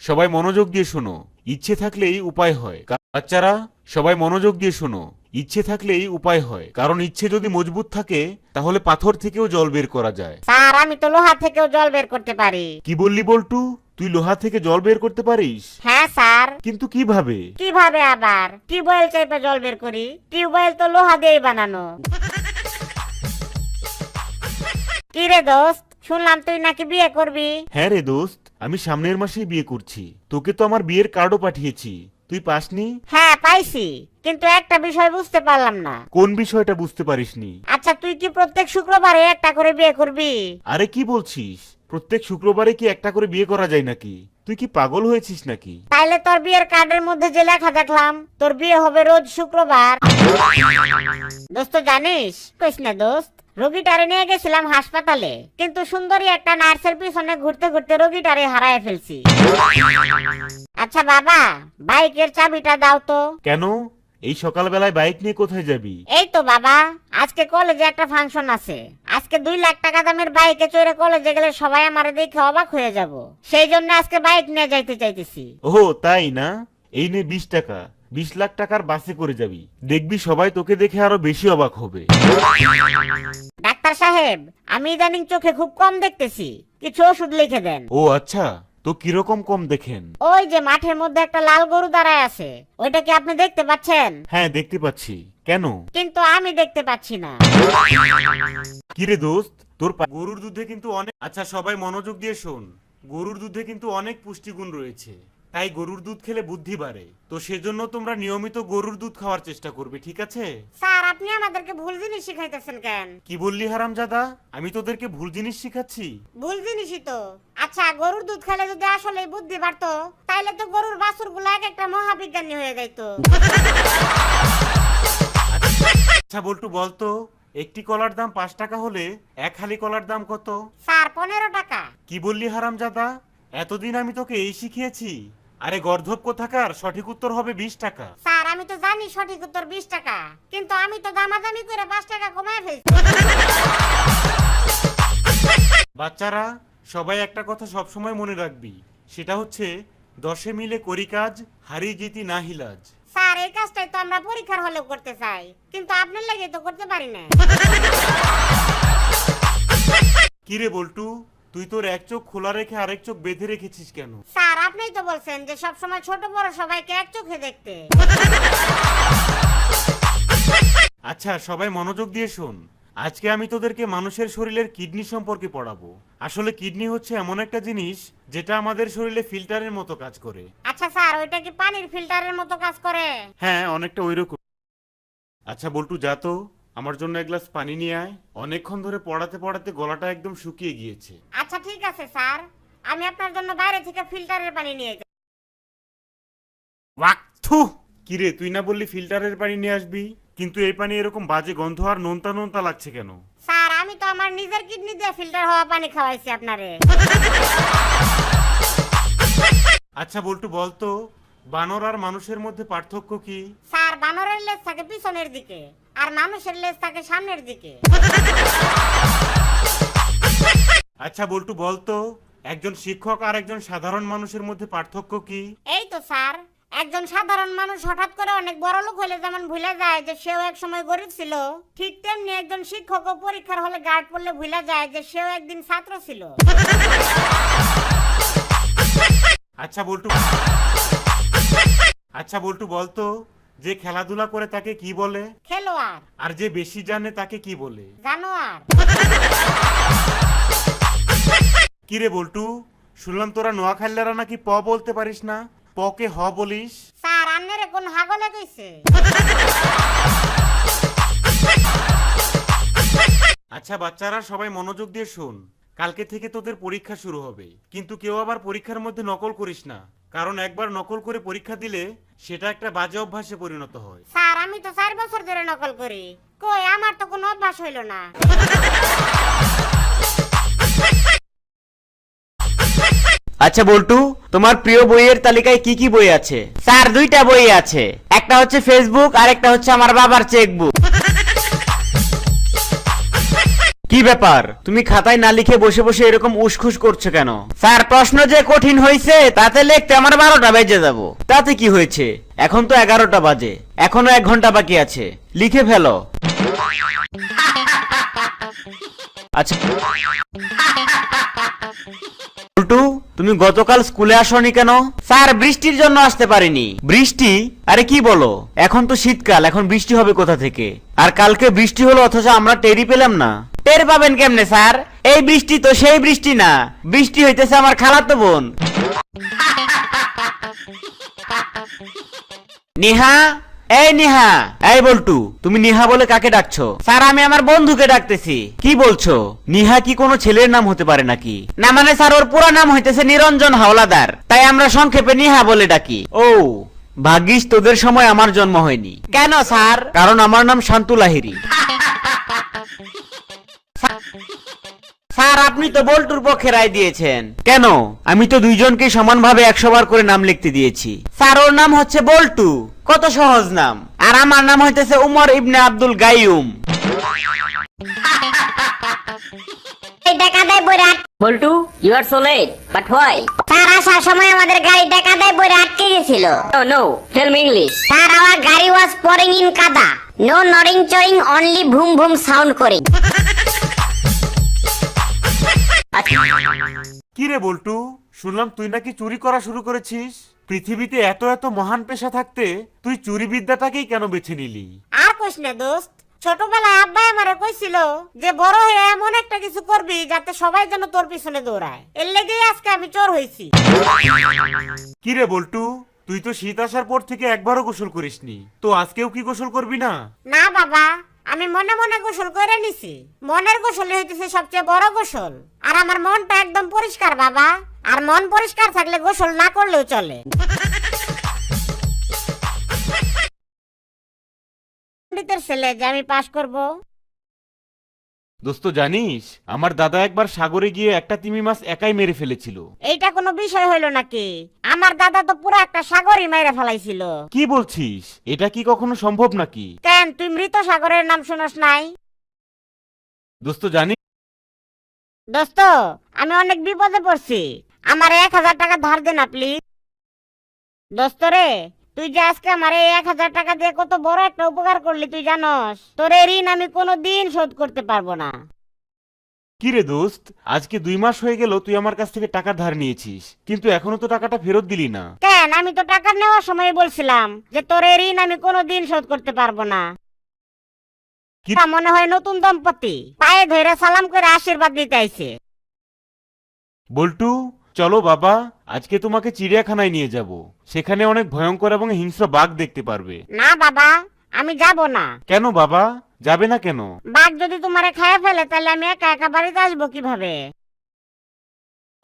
সবাই মনোযোগ দিয়ে শোনো, ইচ্ছে থাকলেই উপায় হয়। বাচ্চারা সবাই মনোযোগ দিয়ে শোনো, ইচ্ছে থাকলেই উপায় হয়, কারণ ইচ্ছে যদি মজবুত থাকে তাহলে পাথর থেকেও জল বের করা যায়। স্যার আমি তো লোহা থেকেও জল বের করতে পারি। কি বললি বল্টু? তুই লোহা থেকে জল বের করতে পারিস? হ্যাঁ স্যার। কিন্তু কিভাবে? কিভাবে আবার? টিউবওয়েল চেপে জল বের করি। টিউবওয়েল তো লোহা দিয়েই বানানো। কি রে দোস্ত, শুনলাম তুই নাকি বিয়ে করবি? হ্যাঁ রে দোস্ত, আমি সামনের মাসেই বিয়ে করছি। তোকে তো আমার বিয়ের কার্ডও পাঠিয়েছি, তুই পাসনি? হ্যাঁ পাইছি, কিন্তু একটা বিষয় বুঝতে পারলাম না। কোন বিষয়টা বুঝতে পারিসনি? আচ্ছা তুই কি প্রত্যেক শুক্রবারে একটা করে বিয়ে করবি? আরে কি বলছিস? প্রত্যেক শুক্রবারে কি একটা করে বিয়ে করা যায় নাকি? তুই কি পাগল হয়েছিস নাকি? তাইলে তোর বিয়ের কার্ডের মধ্যে যে লেখা দেখলাম তোর বিয়ে হবে রোজ শুক্রবার। দোস্ত জানিস, কইস না দোস্ত, রোগীটারে নিয়ে গেছিলাম হাসপাতালে, কিন্তু সুন্দরী একটা নার্সের পিছনে ঘুরতে ঘুরতে রোগীটারে হারায় ফেলছি। আচ্ছা বাবা, বাইকের চাবিটা দাও তো। কেন? এই সকালবেলায় বাইক নিয়ে কোথায় যাবি? এই তো বাবা, আজকে কলেজে একটা ফাংশন আছে। আজকে 2 লাখ টাকা দামের বাইকে চড়ে কলেজে গেলে সবাই আমারে দেখে অবাক হয়ে যাব, সেই জন্য আজকে বাইক নিয়ে যাইতে চাইতেছি। ও তাই না? এই নে 20 টাকা, 20 লাখ টাকার বাসে করে যাবি, দেখবি সবাই তোকে দেখে আরো বেশি অবাক হবে। ডাক্তার সাহেব, আমি ইদানিং চোখে খুব কম দেখতেছি, কিছু ওষুধ লিখে দেন। ও আচ্ছা, তো কিরকম কম দেখেন? ওই যে মাঠের মধ্যে একটা লাল গরু দাঁড়ায় আছে, ওইটা কি আপনি দেখতে পাচ্ছেন? হ্যাঁ দেখতে পাচ্ছি। কেন? কিন্তু আমি দেখতে পাচ্ছি না। কিরে দোস্ত, তোর গরুর দুধে কিন্তু অনেক, আচ্ছা সবাই মনোযোগ দিয়ে শোন, গরুর দুধে কিন্তু অনেক পুষ্টিগুণ রয়েছে, তাই গরুর দুধ খেলে বুদ্ধি বাড়ে। তো সেজন্য তোমরা নিয়মিত গরুর দুধ খাওয়ার চেষ্টা করবে, ঠিক আছে? স্যার আপনি আমাদেরকে ভুল জিনিস শিখাইতেছেন কেন? কি বললি হারামজাদা? আমি তোদেরকে ভুল জিনিস শিখাচ্ছি? ভুল জিনিসই তো। আচ্ছা গরুর দুধ খেলে যদি আসলেই বুদ্ধি বাড়তো, তাইলে তো গরুর বাছুরগুলো এক একটা মহাবিজ্ঞানী হয়ে যাইতো। আচ্ছা বল্টু বলতো, একটি কলার দাম 5 টাকা হলে এক হালি কলার দাম কত? স্যার 15 টাকা। কি বললি হারামজাদা? এতদিন আমি তোকে এই শিখিয়েছি? আরে গর্ধব কোথাকার, সঠিক উত্তর হবে 20 টাকা। স্যার আমি তো জানি সঠিক উত্তর 20 টাকা, কিন্তু আমি তো দামাদামি করে 5 টাকা কমায় ফেলছি। বাচ্চারা সবাই একটা কথা সবসময় মনে রাখবি, সেটা হচ্ছে 10 মিলে করি কাজ, হারি জিতি না হিলাজ। স্যার এই কাজটাই তো আমরা পরীক্ষার হলেও করতে চাই, কিন্তু আপনার লাগে তো করতে পারি না। কিরে বল্টু, তুই তোর এক চোখ খোলা রেখে আরেক চোখ বেঁধে রেখেছিস কেন? স্যার আপনিই তো বলছেন যে সব সময় ছোট বড় সবাইকে এক চোখে দেখতে। আচ্ছা সবাই মনোযোগ দিয়ে শোন, আজকে আমি তোদেরকে মানুষের শরীরের কিডনি সম্পর্কে পড়াবো। আসলে কিডনি হচ্ছে এমন একটা জিনিস যেটা আমাদের শরীরে ফিল্টারের মতো কাজ করে। আচ্ছা স্যার, ওইটা কি পানির ফিল্টারের মতো কাজ করে? হ্যাঁ অনেকটা ওইরকম। আচ্ছা বল্টু যা তো, আমার জন্য এক গ্লাস পানি নিয়ে আয়, অনেকক্ষণ ধরে পড়াতে পড়াতে গলাটা একদম শুকিয়ে গিয়েছে। আচ্ছা ঠিক আছে স্যার, আমি আপনার জন্য বাইরে থেকে ফিল্টারের পানি নিয়ে যাই। থু, কিরে তুই না বললি ফিল্টারের পানি নিয়ে আসবি, কিন্তু এই পানি এরকম বাজে গন্ধ আর নোনতা নোনতা লাগছে কেন? স্যার আমি তো আমার নিজের কিডনি দিয়ে ফিল্টার হওয়া পানি খাওয়াইছি আপনারে। আচ্ছা বল্টু বলতো, বানর আর মানুষের মধ্যে পার্থক্য কি? স্যার বানরের লেজ থাকে পিছনের দিকে, আর মানুষের লেজ থাকে সামনের দিকে। আচ্ছা বল্টু বলতো, একজন শিক্ষক আর একজন সাধারণ মানুষের মধ্যে পার্থক্য কি? এই তো স্যার, একজন সাধারণ মানুষ হঠাৎ করে অনেক বড় লোক হলে যেমন ভুলে যায় যে সেও এক সময় গরিব ছিল, ঠিক তেমনি একজন শিক্ষকও পরীক্ষার হলে গার্ড পড়লে ভুলে যায় যে সেও একদিন ছাত্র ছিল। আচ্ছা বল্টু বলতো, যে খেলাধুলা করে তাকে কি বলে? খেলোয়াড়। আর যে বেশি জানে তাকে কি বলে? জানোয়ার। কিরে বল্টু, শুনলাম তোরা নোয়াখালীরা নাকি প বলতে পারিস না, পকে হ বলিস? স্যার আন্নারে কোন হাগলে কইছে? আচ্ছা বাচ্চারা সবাই মনোযোগ দিয়ে শোন, কালকে থেকে তোদের পরীক্ষা শুরু হবে, কিন্তু কেউ আবার পরীক্ষার মধ্যে নকল করিস না, কারণ একবার নকল করে পরীক্ষা দিলে সেটা একটা বাজে অভ্যাসে পরিণত হয়। স্যার আমি তো 4 বছর ধরে নকল করি, কই আমার তো কোনো অভ্যাস হইল না। আচ্ছা বল্টু, তোমার প্রিয় বইয়ের তালিকায় কি কি বই আছে? স্যার 2টা বই আছে, একটা হচ্ছে ফেসবুক আর একটা হচ্ছে আমার বাবার চেকবুক। কি ব্যাপার, তুমি খাতায় না লিখে বসে বসে এরকম উসখুস করছো কেন? স্যার, প্রশ্ন যে কঠিন হয়েছে তাতে লিখতে আমার 12টা বেজে যাব। তাতে কি হয়েছে? এখন তো 11টা বাজে, এখনো 1 ঘন্টা বাকি আছে, লিখে ফেলো। আচ্ছা বল্টু, তুমি গতকাল স্কুলে আসোনি কেন? স্যার, বৃষ্টির জন্য আসতে পারিনি। বৃষ্টি? আরে কি বলো, এখন তো শীতকাল, এখন বৃষ্টি হবে কোথা থেকে? আর কালকে বৃষ্টি হলো অথচ আমরা টেরই পেলাম না। টের পাবেন কেমনে স্যার? এই বৃষ্টি তো সেই বৃষ্টি না, বৃষ্টি হইতেছে আমার খালাতো বোন। নিহা, এই নিহা। এই বল্টু, তুমি নিহা বলে কাকে ডাকছো? স্যার, আমি আমার বন্ধুকে ডাকতেছি। কি বলছো? নিহা কি কোনো ছেলের নাম হতে পারে নাকি? না মানে স্যার, ওর পুরো নাম হইতেছে নিরঞ্জন হাওলাদার, তাই আমরা সংক্ষেপে নিহা বলে ডাকি। ও, ভাগ্যিস তোদের সময় আমার জন্ম হয়নি। কেন স্যার? কারণ আমার নাম শান্তু লাহিড়ী। স্যার, আপনি তো বল্টুর পক্ষে রায় দিয়েছেন। কেন? আমি তো দুইজনকে সমানভাবে 100 বার করে নাম লিখতে দিয়েছি। স্যার, ওর নাম হচ্ছে বল্টু, কত সহজ নাম। আর আমার নাম হইতেছে উমর ইবনে আব্দুল গাইয়ুম। এই টাকা দেয় বইরাট। বল্টু, you are so late. But why? Sir, আসার সময় আমাদের গাড়ি টাকা দেয় বইরা আটকে গেছিল। Oh no, tell me English. Sir, our গাড়ি was pouring in কাদা। No nodding choring, only ভুম ভুম সাউন্ড করে। কি রে বল্টু, শুনলাম তুই নাকি চুরি করা শুরু করেছিস। পৃথিবীতে এত এত মহান পেশা থাকতে তুই চুরি বিদ্যাটাকেই কেন বেছে নিলি? আর কইস না দোস্ত, ছোটবেলায় আব্বা আমারে কইছিল যে বড় হয়ে এমন একটা কিছু করবি যাতে সবাই যেন তোর পিছনে দৌড়ায়। এর লেগেই আজকে আমি চোর হইছি। কি রে বল্টু, তুই তো শীত আসার পর থেকে একবারও গোসল করিসনি, তো আজকেও কি গোসল করবি না? না বাবা, আমি মনে মনে গোসল করে নিছি। মনের গোসলই হইতেছে সবচেয়ে বড় গোসল। আর আমার মনটা একদম পরিষ্কার বাবা। আর মন পরিষ্কার থাকলে গোসল না করলেও চলে। পণ্ডিতের ছেলে যে আমি পাস করব। দোস্ত, জানিস আমার দাদা একবার সাগরে গিয়ে একটা তিমি মাছ একাই মেরে ফেলেছিল। এইটা কোনো বিষয় হইল নাকি? আমার দাদা তো পুরো একটা সাগরই মেরে ফেলাইছিল। কি বলছিস? এটা কি কখনো সম্ভব নাকি? কেন, তুই মৃত সাগরের নাম শুনস নাই? দোস্ত, জানিস দোস্ত, আমি অনেক বিপদে পড়ছি, আমার 1000 টাকা ধার দে না প্লিজ। দোস্ত রে, তুই যে আজকে আমার 1000 টাকা দিয়ে কত বড় একটা উপকার করলি তুই জানস? তোর এই ঋণ আমি কোনোদিন শোধ করতে পারবো না। কি রে দোস্ত, আজকে 2 মাস হয়ে গেল তুই আমার কাছ থেকে টাকা ধার নিয়েছিস, কিন্তু এখনো তো টাকাটা ফেরত দিলি না। কেন, আমি তো টাকা নেওয়ার সময় বলছিলাম যে তোর এই ঋণ আমি কোনোদিন শোধ করতে পারবো না। কি? মনে হয় নতুন দম্পতি পায়ে ধরে সালাম করে আশীর্বাদ দিতে আইছে। বল্টু, চলো বাবা, আজকে তোমাকে চিড়িয়াখানায় নিয়ে যাব। সেখানে অনেক ভয়ঙ্কর এবং হিংস্র বাঘ দেখতে পারবে। না বাবা, আমি যাব না। কেন বাবা, যাবে না কেন? বাঘ যদি তোমারে খায় ফেলে তাহলে আমি একা একা বাড়িতে আসবো কিভাবে?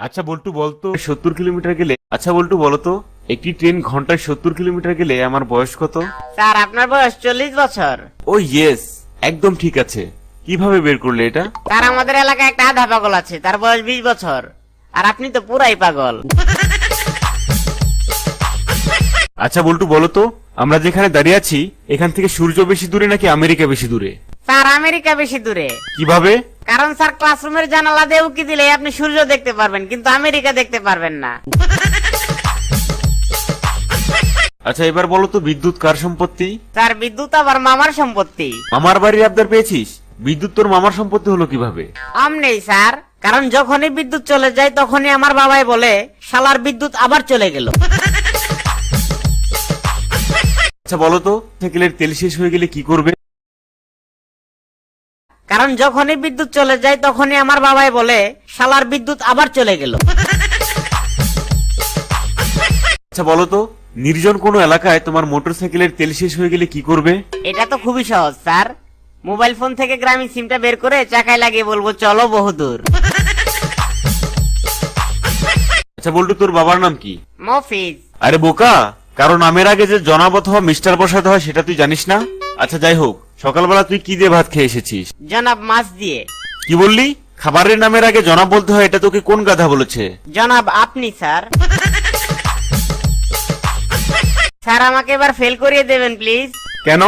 আচ্ছা বল্টু বলতো, 70 কিলোমিটার গেলে, আচ্ছা বল্টু বলতো, একটি ট্রেন ঘন্টায় 70 কিলোমিটার গেলে আমার বয়স কত? স্যার, আপনার বয়স 40 বছর। ও ইয়েস, একদম ঠিক আছে। কিভাবে বের করলে এটা? স্যার, আমাদের এলাকায় একটা আধা পাগল আছে, তার বয়স 20 বছর। আর আপনি তো পুরাই পাগল। আচ্ছা বল্টু বলতো, আমরা যেখানে দাঁড়িয়ে আছি এখান থেকে সূর্য বেশি দূরে নাকি আমেরিকা বেশি দূরে? স্যার, আমেরিকা বেশি দূরে। কিভাবে? কারণ স্যার, ক্লাসরুমের জানালা দিয়ে উকি দিলে আপনি সূর্য দেখতে পারবেন, কিন্তু আমেরিকা দেখতে পারবেন না। আচ্ছা এবার বলো তো, বিদ্যুৎ কার সম্পত্তি? স্যার, বিদ্যুৎ আবার মামার সম্পত্তি। মামার বাড়ির আবদার পেয়েছিস? বিদ্যুৎ তোর মামার সম্পত্তি হলো কিভাবে? নেই স্যার, কারণ যখনই বিদ্যুৎ চলে যায় তখনই আমার বাবাই বলে, শালার বিদ্যুৎ আবার চলে গেল। আচ্ছা বলো তো, সাইকেলের তেল শেষ হয়ে গেলে কি করবে? কারণ যখনই বিদ্যুৎ চলে যায় তখনই আমার বাবাই বলে, শালার বিদ্যুৎ আবার চলে গেল। আচ্ছা বলো তো, নির্জন কোনো এলাকায় তোমার মোটরসাইকেলের তেল শেষ হয়ে গেলে কি করবে? এটা তো খুবই সহজ স্যার, মোবাইল ফোন থেকে গ্রামীণ সিমটা বের করে চাকায় লাগিয়ে বলবো, চলো বহুদূর। আচ্ছা বল্টু, তোর বাবার নাম কি? মফিজ। আরে বোকা, কারণ নামের আগে যে জনাব অথবা মিস্টার বসাতে হয় সেটা তুই জানিস না? আচ্ছা যাই হোক, সকালবেলা তুই কি দিয়ে ভাত খেয়ে এসেছিস? জনাব, মাছ দিয়ে। কি বললি? খাবারের নামের আগে জনাব বলতে হয়, এটা তোকে কোন গাধা বলেছে? জনাব, আপনি স্যার। স্যার, আমাকে এবার ফেল করিয়ে দেবেন প্লিজ। কেন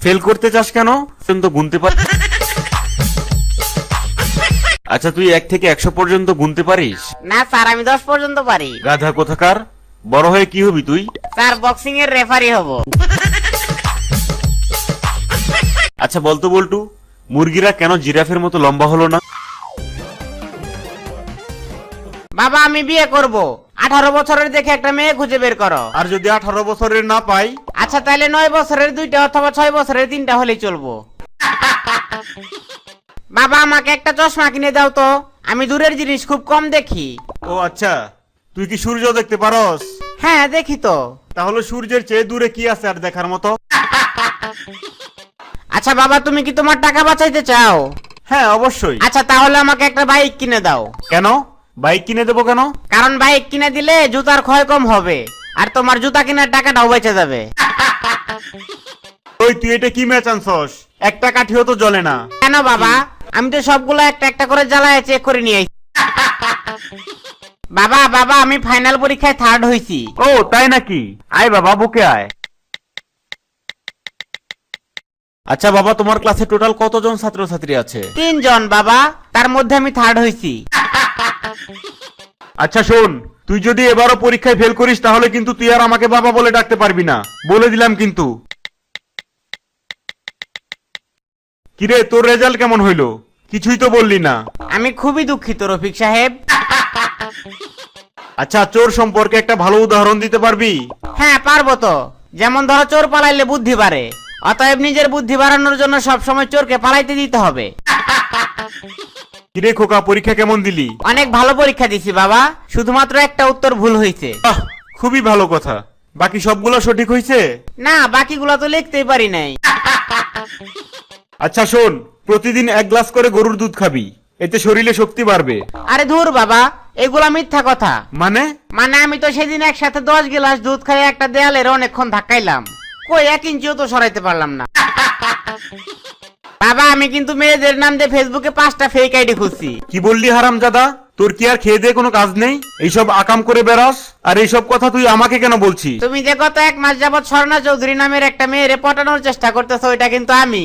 ফেল করতে চাস কেন? তুই তো গুনতে পার। আচ্ছা তুই 1 থেকে 100 পর্যন্ত গুনতে পারিস? না স্যার, আমি 10 পর্যন্ত পারি। গাধা কোথাকার, বড় হয়ে কি হবি তুই? স্যার, বক্সিং এর রেফারি হব। আচ্ছা বলতো বল্টু, মুরগিরা কেন জিরাফের মতো লম্বা হলো না? বাবা, আমি বিয়ে করব। 18 বছরের দেখে একটা মেয়ে খুঁজে বের করো। আর যদি 18 বছরের না পাই? আচ্ছা, তাহলে 9 বছরের 2টা অথবা 6 বছরের 3টা হলেই চলবো। বাবা, আমাকে একটা চশমা কিনে দাও তো, আমি দূরের জিনিস খুব কম দেখি। ও আচ্ছা, তুই কি সূর্য দেখতে পারস? হ্যাঁ, দেখি তো। তাহলে সূর্যের চেয়ে দূরে কি আছে আর দেখার মতো? আচ্ছা বাবা, তুমি কি তোমার টাকা বাঁচাইতে চাও? হ্যাঁ অবশ্যই। আচ্ছা, তাহলে আমাকে একটা বাইক কিনে দাও। কেন? বাইক কিনে দেবো কেন? কারণ বাইক কিনে দিলে জুতার ক্ষয় কম হবে, আর তোমার জুতা কেনার টাকাটাও বেঁচে যাবে। ওই তুই এটা কি ম্যাচ আনছস? একটা কাঠিও তো জ্বলে না। কেন বাবা? আমি তো সবগুলো একটা একটা করে জ্বালায় চেক করে নিয়ে আইছি। বাবা বাবা, আমি ফাইনাল পরীক্ষায় 3rd হইছি। ও তাই নাকি? আয় বাবা, বুকে আয়। আচ্ছা বাবা, তোমার ক্লাসে টোটাল কতজন ছাত্রছাত্রী আছে? 3 জন বাবা, তার মধ্যে আমি 3rd হইছি। আচ্ছা শোন, তুই যদি এবারও পরীক্ষায় ফেল করিস তাহলে কিন্তু তুই আর আমাকে বাবা বলে ডাকতে পারবি না, বলে দিলাম কিন্তু। কিরে, তোর রেজাল্ট কেমন হইলো? কিছুই তো বললি না। আমি খুবই দুঃখিত রফিক সাহেব। আচ্ছা, চোর সম্পর্কে একটা ভালো উদাহরণ দিতে পারবি? হ্যাঁ পারবো তো। যেমন ধরো, চোর পালাইলে বুদ্ধি বাড়ে, অতএব নিজের বুদ্ধি বাড়ানোর জন্য সবসময় চোরকে পালাইতে দিতে হবে। কিরে খোকা, পরীক্ষা কেমন দিলি? অনেক ভালো পরীক্ষা দিছি বাবা, শুধুমাত্র একটা উত্তর ভুল হয়েছে। আহ, খুবই ভালো কথা। বাকি সবগুলো সঠিক হয়েছে? না, বাকিগুলো তো লিখতেই পারি নাই। আচ্ছা শোন, প্রতিদিন 1 গ্লাস করে গরুর দুধ খাবি, এতে শরীরে শক্তি বাড়বে। আরে ধুর বাবা, এগুলা মিথ্যা কথা। মানে? মানে আমি তো সেদিন একসাথে 10 গ্লাস দুধ খাই একটা দেয়ালের অনেকক্ষণ ধাক্কাইলাম, কই 1 ইঞ্চিও তো সরাইতে পারলাম না। বাবা, আমি কিন্তু মেয়েদের নাম দিয়ে ফেসবুকে 5টা ফেক আইডি খুঁজছি। কি বললি হারামজাদা? তোর কি আর খেয়ে দিয়ে কোনো কাজ নেই? এইসব আকাম করে বেড়াস, আর এইসব কথা তুই আমাকে কেন বলছিস? তুমি যে গত 1 মাস যাবত স্বর্ণা চৌধুরী নামের একটা মেয়েরে পটানোর চেষ্টা করতেছো, ওইটা কিন্তু আমি।